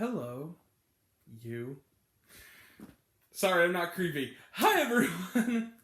Hello, you. Sorry, I'm not creepy. Hi, everyone!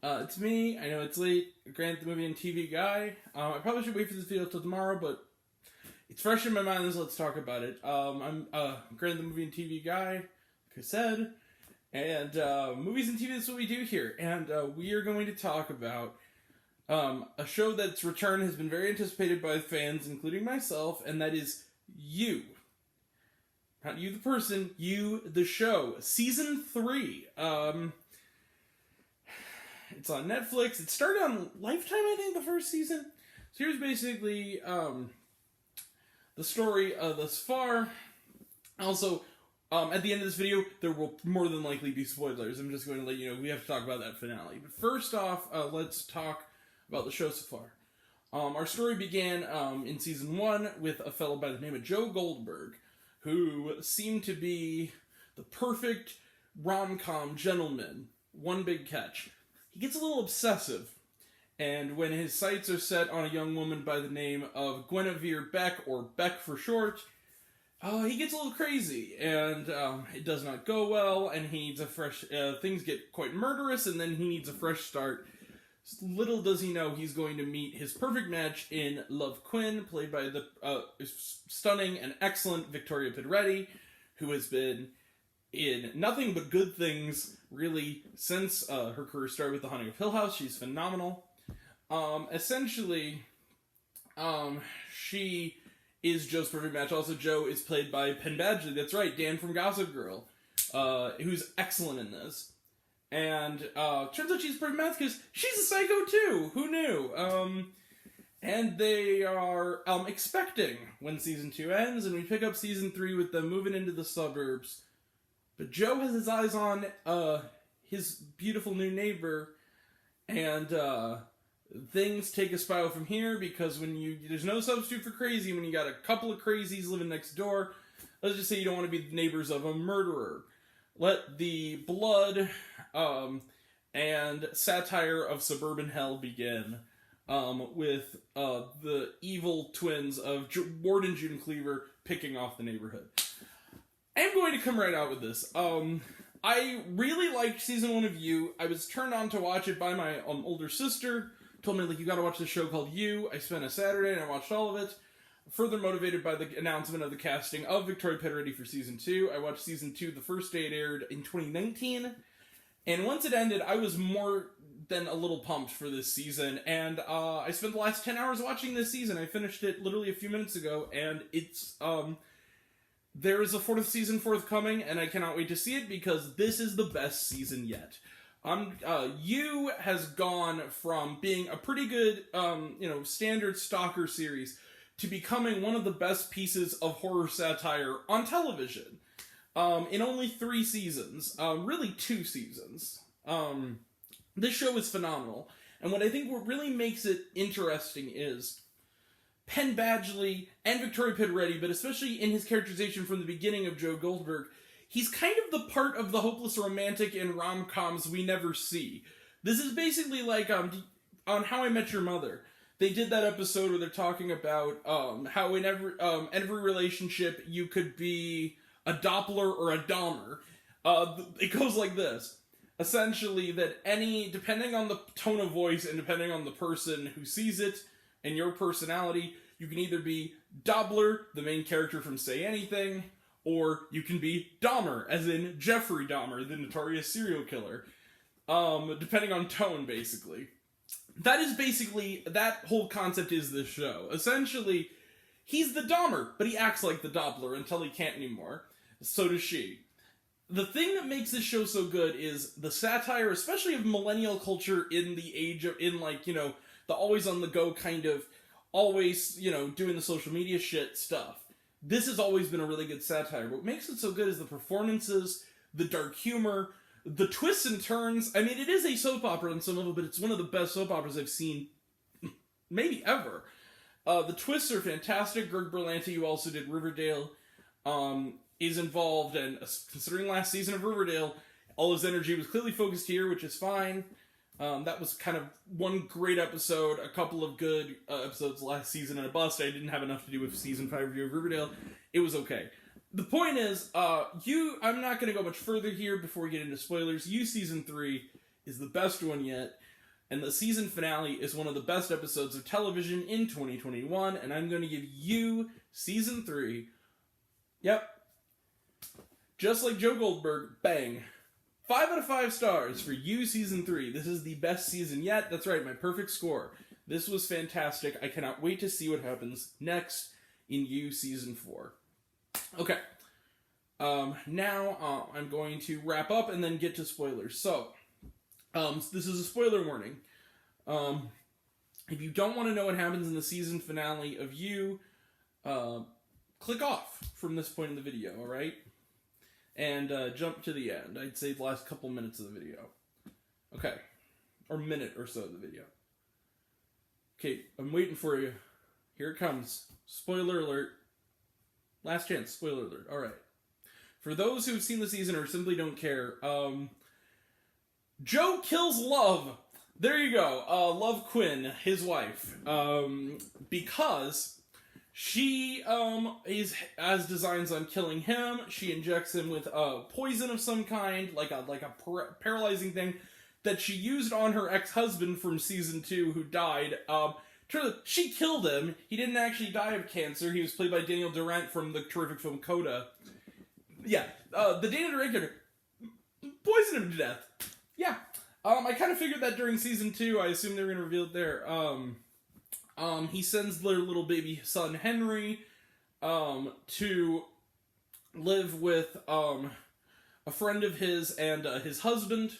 It's me. I know it's late. Grant, the movie and TV guy. I probably should wait for this video till tomorrow, but it's fresh in my mind, so let's talk about it. I'm Grant, the movie and TV guy, like I said. And movies and TV is what we do here. And we are going to talk about a show that's return has been very anticipated by fans, including myself, and that is You. Not you the person, You the show. Season 3. It's on Netflix. It started on Lifetime, I think, the first season. So here's basically the story thus far. Also, at the end of this video, there will more than likely be spoilers. I'm just going to let you know we have to talk about that finale. But first off, let's talk about the show so far. Our story began in season 1 with a fellow by the name of Joe Goldberg, who seemed to be the perfect rom-com gentleman. One big catch. He gets a little obsessive, and when his sights are set on a young woman by the name of Guinevere Beck, or Beck for short, he gets a little crazy, and it does not go well, and he needs a fresh... things get quite murderous, and then he needs a fresh start. Little does he know he's going to meet his perfect match in Love Quinn, played by the stunning and excellent Victoria Pedretti, who has been in nothing but good things, really, since her career started with The Haunting of Hill House. She's phenomenal. Essentially, she is Joe's perfect match. Also, Joe is played by Penn. That's right, Dan from Gossip Girl, who's excellent in this. And turns out she's perfect match because she's a psycho too. Who knew? And they are expecting when season 2 ends, and we pick up season 3 with them moving into the suburbs. But Joe has his eyes on his beautiful new neighbor, and things take a spiral from here because there's no substitute for crazy when you got a couple of crazies living next door. Let's just say you don't want to be the neighbors of a murderer. Let the blood and satire of suburban hell begin with the evil twins of Ward and June Cleaver picking off the neighborhood. I am going to come right out with this. I really liked season 1 of You. I was turned on to watch it by my older sister. Told me, you gotta watch this show called You. I spent a Saturday and I watched all of it. Further motivated by the announcement of the casting of Victoria Pedretti for season 2. I watched season 2 the first day it aired in 2019. And once it ended, I was more than a little pumped for this season. And I spent the last 10 hours watching this season. I finished it literally a few minutes ago. And it's... there is a 4th season forthcoming, and I cannot wait to see it because this is the best season yet. You has gone from being a pretty good, standard stalker series to becoming one of the best pieces of horror satire on television. In only 3 seasons. Really 2 seasons. This show is phenomenal. And what I think what really makes it interesting is Penn Badgley and Victoria Pedretti, but especially in his characterization from the beginning of Joe Goldberg, he's kind of the part of the hopeless romantic in rom-coms we never see. This is basically like on How I Met Your Mother. They did that episode where they're talking about how in every relationship you could be a Doppler or a Dahmer. It goes like this. Essentially, that depending on the tone of voice and depending on the person who sees it and your personality, you can either be Doppler, the main character from Say Anything, or you can be Dahmer, as in Jeffrey Dahmer, the notorious serial killer. Depending on tone, basically. That whole concept is this show. Essentially, he's the Dahmer, but he acts like the Doppler until he can't anymore. So does she. The thing that makes this show so good is the satire, especially of millennial culture in the age of, the always on the go kind of, always, doing the social media shit stuff. This has always been a really good satire. What makes it so good is the performances, the dark humor, the twists and turns. I mean, it is a soap opera on some level, but it's one of the best soap operas I've seen maybe ever. The twists are fantastic. Greg Berlanti, who also did Riverdale, is involved, and considering last season of Riverdale, all his energy was clearly focused here, which is fine. That was kind of one great episode, a couple of good episodes last season, and a bust. I didn't have enough to do with season 5 review of Riverdale. It was okay. the point is, I'm not going to go much further here before we get into spoilers. You Season 3 is the best one yet, and the season finale is one of the best episodes of television in 2021, and I'm going to give You Season 3, yep, just like Joe Goldberg, bang, 5 out of 5 stars for You Season 3. This is the best season yet. That's right, my perfect score. This was fantastic. I cannot wait to see what happens next in You Season 4. Okay. Now I'm going to wrap up and then get to spoilers. So, this is a spoiler warning. If you don't want to know what happens in the season finale of You, click off from this point in the video, alright? And jump to the end. I'd say the last couple minutes of the video. Okay. Or minute or so of the video. Okay, I'm waiting for you. Here it comes. Spoiler alert. Last chance. Spoiler alert. Alright. For those who've seen the season or simply don't care, Joe kills Love. There you go. Love Quinn, his wife. Because she has designs on killing him. She injects him with poison of some kind, like a paralyzing thing that she used on her ex-husband from season 2 who died. She killed him. He didn't actually die of cancer. He was played by Daniel Durant from the terrific film Coda. Yeah, the Daniel Durant character poisoned him to death. Yeah. I kind of figured that during season 2. I assumed they were going to reveal it there. He sends their little baby son Henry to live with a friend of his and his husband,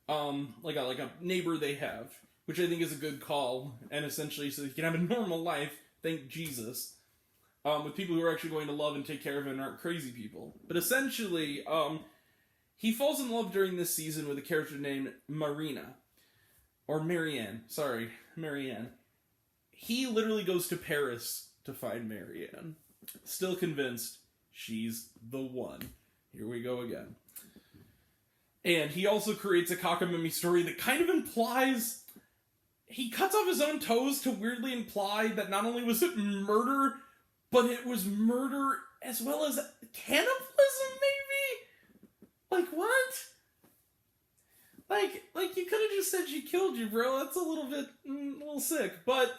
like a neighbor they have, which I think is a good call, and essentially so he can have a normal life, thank Jesus, with people who are actually going to love and take care of him and aren't crazy people. But essentially, he falls in love during this season with a character named Marina. Or Marianne. Sorry, Marianne. He literally goes to Paris to find Marianne. Still convinced she's the one. Here we go again. And he also creates a cockamamie story that kind of implies... He cuts off his own toes to weirdly imply that not only was it murder, but it was murder as well as cannibalism, maybe? Like, what? Like you could have just said she killed you, bro. That's a little bit, a little sick. But,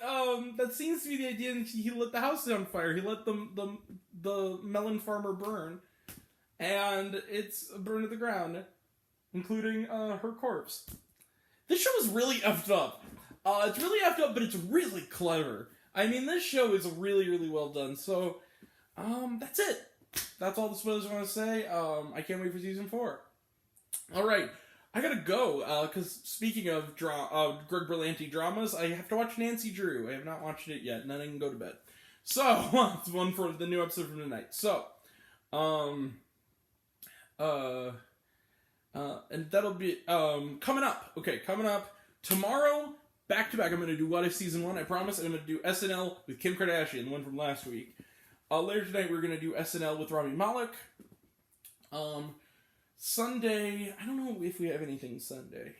that seems to be the idea, and he lit the house on fire. He let the melon farmer burn. And it's burned to the ground, including, her corpse. This show is really effed up. It's really effed up, but it's really clever. I mean, this show is really, really well done. So, that's it. That's all the spoilers I want to say. I can't wait for season 4. Alright, I gotta go, because speaking of Greg Berlanti dramas, I have to watch Nancy Drew. I have not watched it yet, and then I can go to bed. So, it's one for the new episode from tonight. So, and that'll be, coming up. Okay, coming up tomorrow, back to back, I'm going to do What If Season 1, I promise. I'm going to do SNL with Kim Kardashian, the one from last week. Later tonight, we're going to do SNL with Rami Malek. Sunday, I don't know if we have anything Sunday.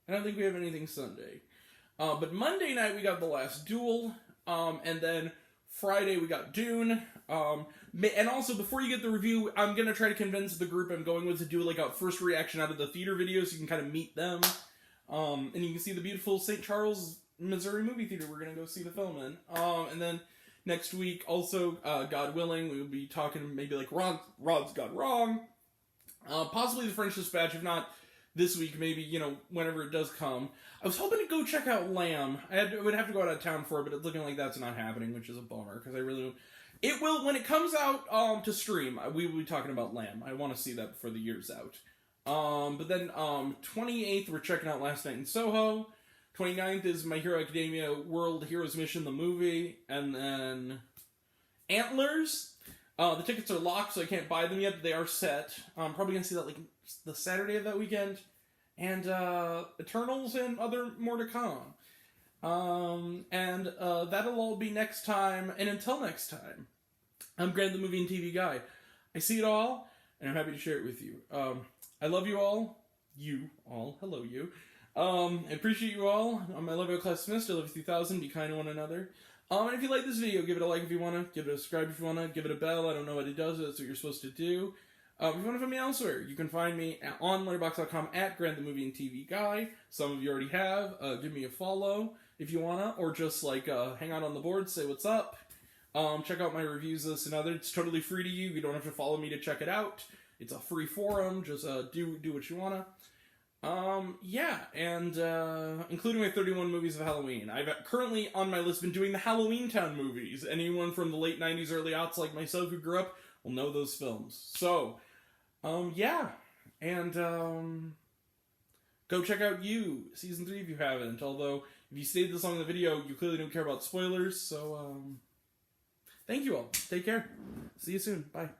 I don't think we have anything Sunday. But Monday night, we got The Last Duel. And then Friday, we got Dune. And also, before you get the review, I'm going to try to convince the group I'm going with to do like a first reaction out of the theater video so you can kind of meet them. And you can see the beautiful St. Charles, Missouri movie theater we're going to go see the film in. And then next week, also, God willing, we will be talking maybe like Rod's Gone Wrong. Possibly The French Dispatch, if not this week, maybe, whenever it does come. I was hoping to go check out Lamb. I would have to go out of town for it, but it's looking like that's not happening, which is a bummer, because I really don't... It will, when it comes out to stream, we will be talking about Lamb. I want to see that before the year's out. But then, 28th, we're checking out Last Night in Soho. 29th is My Hero Academia World Heroes Mission, the movie. And then Antlers. The tickets are locked, so I can't buy them yet, but they are set. I'm probably going to see that, like, the Saturday of that weekend. And, Eternals and more to come. And that'll all be next time. And until next time, I'm Grant, the movie and TV guy. I see it all, and I'm happy to share it with you. I love you all. You all. Hello, you. I appreciate you all. I love you, class semester. I love you 3000. Be kind to one another. And if you like this video, give it a like if you want to, give it a subscribe if you want to, give it a bell. I don't know what it does, that's what you're supposed to do. If you want to find me elsewhere, you can find me on letterboxd.com at Grant the Movie and TV Guy. Some of you already have. Give me a follow if you want to, or just like hang out on the board, say what's up. Check out my reviews, this and other. It's totally free to you. You don't have to follow me to check it out. It's a free forum. Just do what you want to. Yeah, and including my 31 movies of Halloween. I've currently on my list been doing the Halloween Town movies. Anyone from the late 90s, early aughts like myself who grew up will know those films. So, yeah, and go check out You, Season 3 if you haven't. Although, if you stayed this long in the video, you clearly don't care about spoilers, so, thank you all. Take care. See you soon. Bye.